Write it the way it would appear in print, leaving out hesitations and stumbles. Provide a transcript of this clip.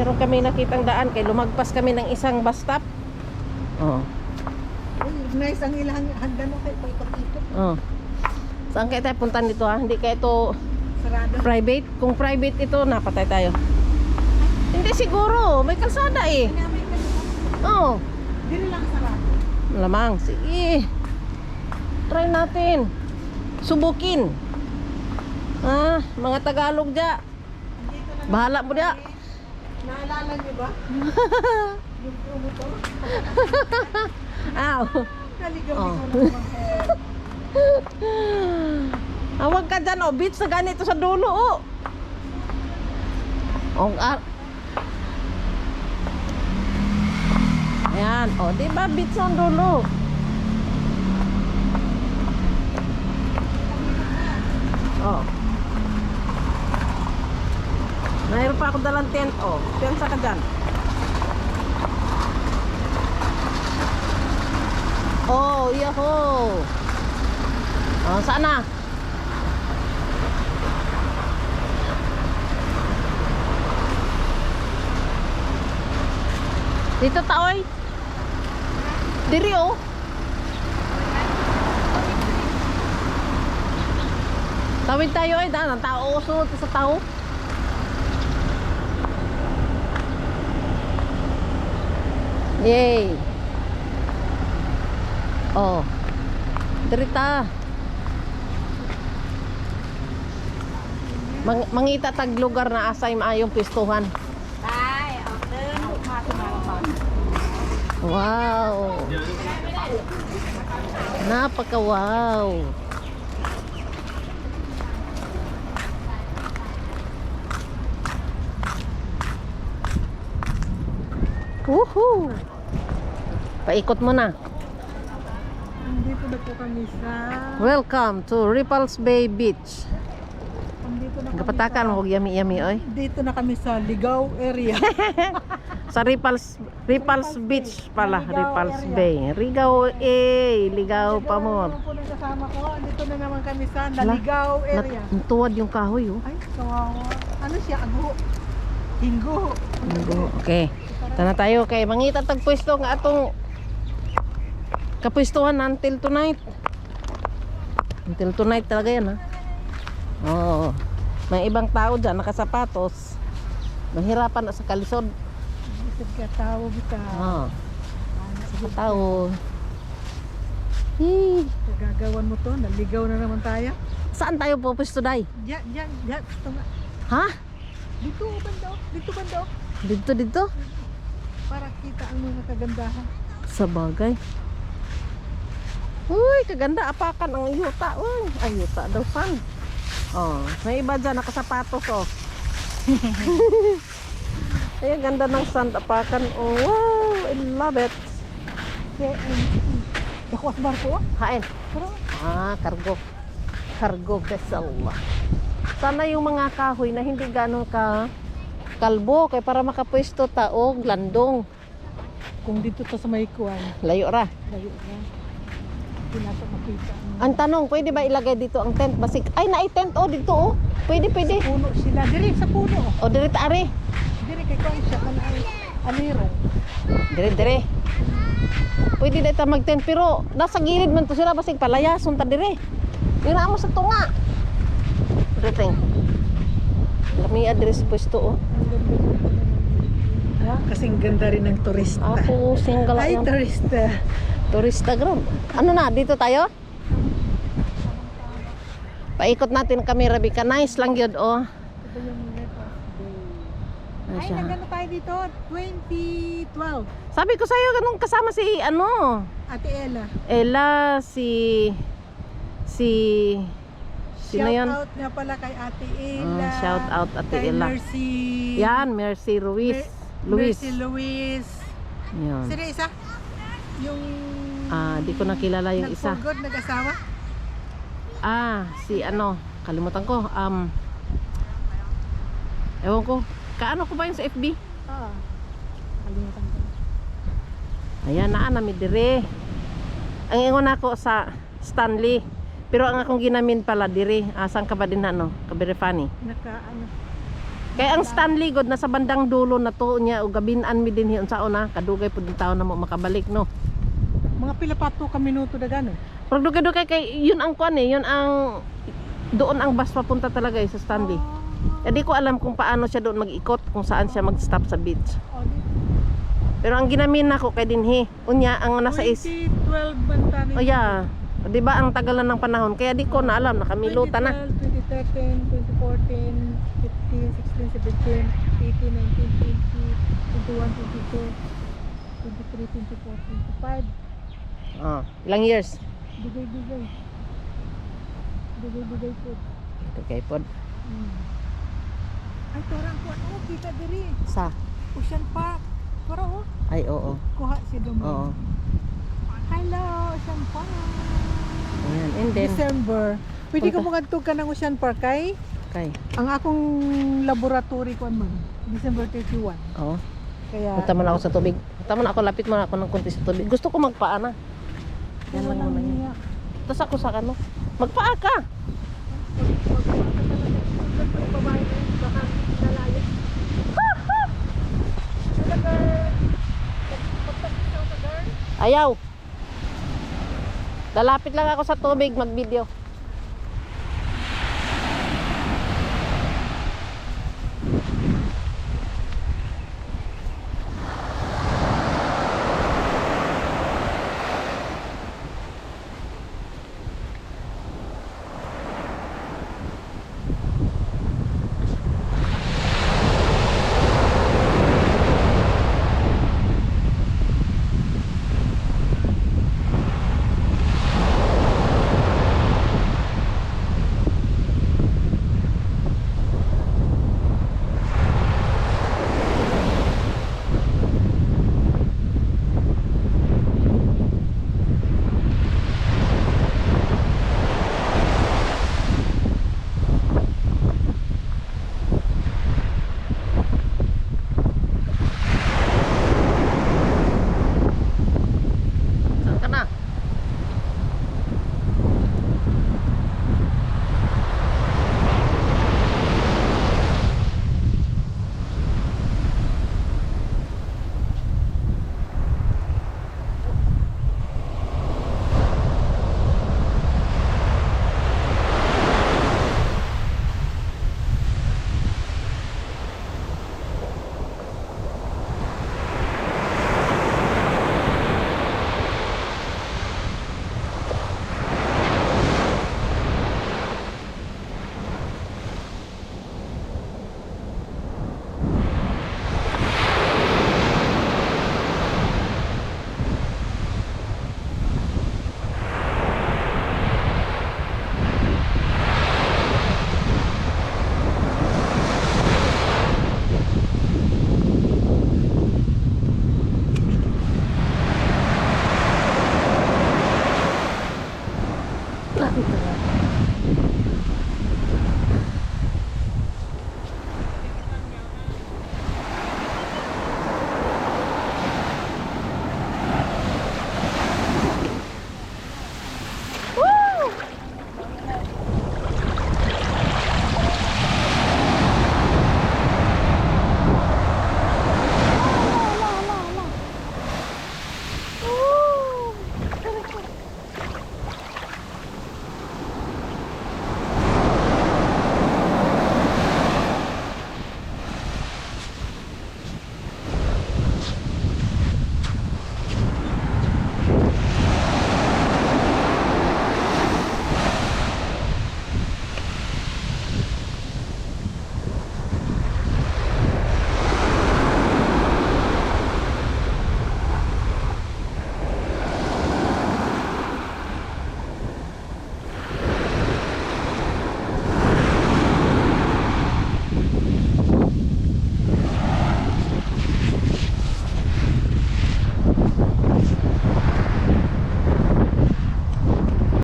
Meron kami nakitang daan kay lumagpas kami ng isang bus stop. Oh. Nice ang ilang hagdan kay paikot-ikot. Oh. Saan kaya tayo puntan dito ha? Hindi kaya ito Sarado. private? Kung private ito, napatay tayo. Hindi siguro, may kalsada eh. Kinamay ka naman. Oh. Dili lang sarado. Lamang, sige. Try natin. Subukin. Ah, mga Tagalog dya. Dito na Bahala mo dya. naalala niyo ba? Yung promotor. Aw. Naligaw Oh. ko naman. Huwag ka dyan, oh. Beach sa ganito sa dulo, oh. Oh, ayan, oh. Diba beach sa dulo? Oh. Mayroon pa ako dalang tent, oh. Piyansa ka dyan. Oh, yahoo! Oh, saan na? Dito taoy. Diri oh. Tawid tayo ay daan. Ang tao sunod sa tao. Yay. Oh. Diri ta. Mangita tag lugar na asay maayong pistuhan. Ay, okay. Wow. Napaka-wow. Woohoo! Paikot mo na. Andito na po kami sa... Welcome to Ripples Bay Beach. Andito na kami Kapatakan mo yami-yami oy. Dito na kami sa Ligaw area. Sa Ripples Beach pala, Ripples area. Bay. Rigaw ligaw pa mo. Ligaw po ng kasama ko. Andito na naman kami sa Naligaw area. Natuwad yung kahoy oh. Ay, kawawa. Ano siya? Agho. Hinggo. Okay. Tana tayo kay mangita tag pwesto nga atong kapwestuhan until tonight. Until tonight talaga yan ha. Oo. May ibang tao dyan nakasapatos. Mahirapan na sa kalisod. Bisag ka tao bita. Oo. Sa tao. Hee. Gagawan mo to. Naligaw na naman tayo. Saan tayo po pwesto day? Diyan. Ito nga. Ha? Dito banda. Dito banda. Dito. Para kita ang mga kagandahan. Sa bagay. Uy, kaganda apakan ang yuta. Uy, ay yuta daw fan. Oh, may iba dyan nakasapatos oh. Ay, ganda ng sand apakan. Oh, wow, I love it. Dakwas barko. Hain. Cargo. Cargo vessel. Sana yung mga kahoy na hindi gano'n ka kalbo kay para makapwesto taog landong. Kung dito to sa may kuwan. Layo ra. Layo na. Pinato makita. Ang tanong, pwede ba ilagay dito ang tent? Basig, ay na-tent oh dito oh. Pwede. Puno sila. Diri sa puno. O dire taari. Diri kay kuwan siya. Alirong. Dire. Pwede na ita mag-tent pero nasa gilid man to sila basig palayason ta dire. Yun na mo sa tunga. Dating. Kami address pwesto oh. Kasing ganda rin ng turista. Ako single Ay, lang. turista. Turista gram. Ano na, dito tayo? Paikot natin kami, Rabika. Nice lang yun, oh. Ito yung Ay, ay, siya. nagano tayo dito? 2012. Sabi ko sa'yo, ganun kasama si, Ate Ella. Ella, sino Shout yun? out nga pala kay Ate Ella. Shout out, Ate kay Ella. Mercy. Yan, Mercy Ruiz. Mercy Luis. Yan. Sino isa? Yung... Di ko nakilala yung isa. Nagpugod, nag-asawa? Si kalimutan ko. Ewan ko. Kaano ko ba yung sa FB? Kalimutan ko. Ayan na, namidire. Ang ingon ako sa Stanley. Pero ang akong ginamin pala dire. Saan ka ba din Kabirefani? Kaya ang Stanley God nasa bandang dulo na to niya ug gabinan mi dinhi unsa na kadugay pud tawo na mo makabalik no. Mga pila pa to ka minuto dagano. Pero dugay kay yun ang kuan yun ang doon ang bus papunta talaga sa Stanley. Hindi ko alam kung paano siya doon mag-ikot, kung saan siya mag-stop sa beach. Pero ang ginamin nako kay dinhi, unya ang nasa is 2012 banta ni. oh yeah. 'Di ba ang tagal na ng panahon kaya di ko na alam nakamilutan na. 2013, 2014, 15, 16, 17, 18, 19, 20, 21, 22, 23, 24, 25. Oh, ilang years? Bigay-bigay. Bigay-bigay po. Okay pod. Ay, torang ko ano, kita diri. Sa Ocean Park. Pero oh, ay oo. kuha si Domo. Oo. Hello, Ocean Park. Ayan, and then December. Pwede ka Punta. mo kadtog ka ng Ocean Park kay kay. ang akong laboratory ko man. December 31. Oo. Kaya Punta man ako sa tubig. Punta man ako lapit man ako ng konti sa tubig. Gusto ko magpaa na. Yan lang muna yun. Tapos ako sa kano. Magpaa ka. Ayaw. Lalapit lang ako sa tubig mag-video.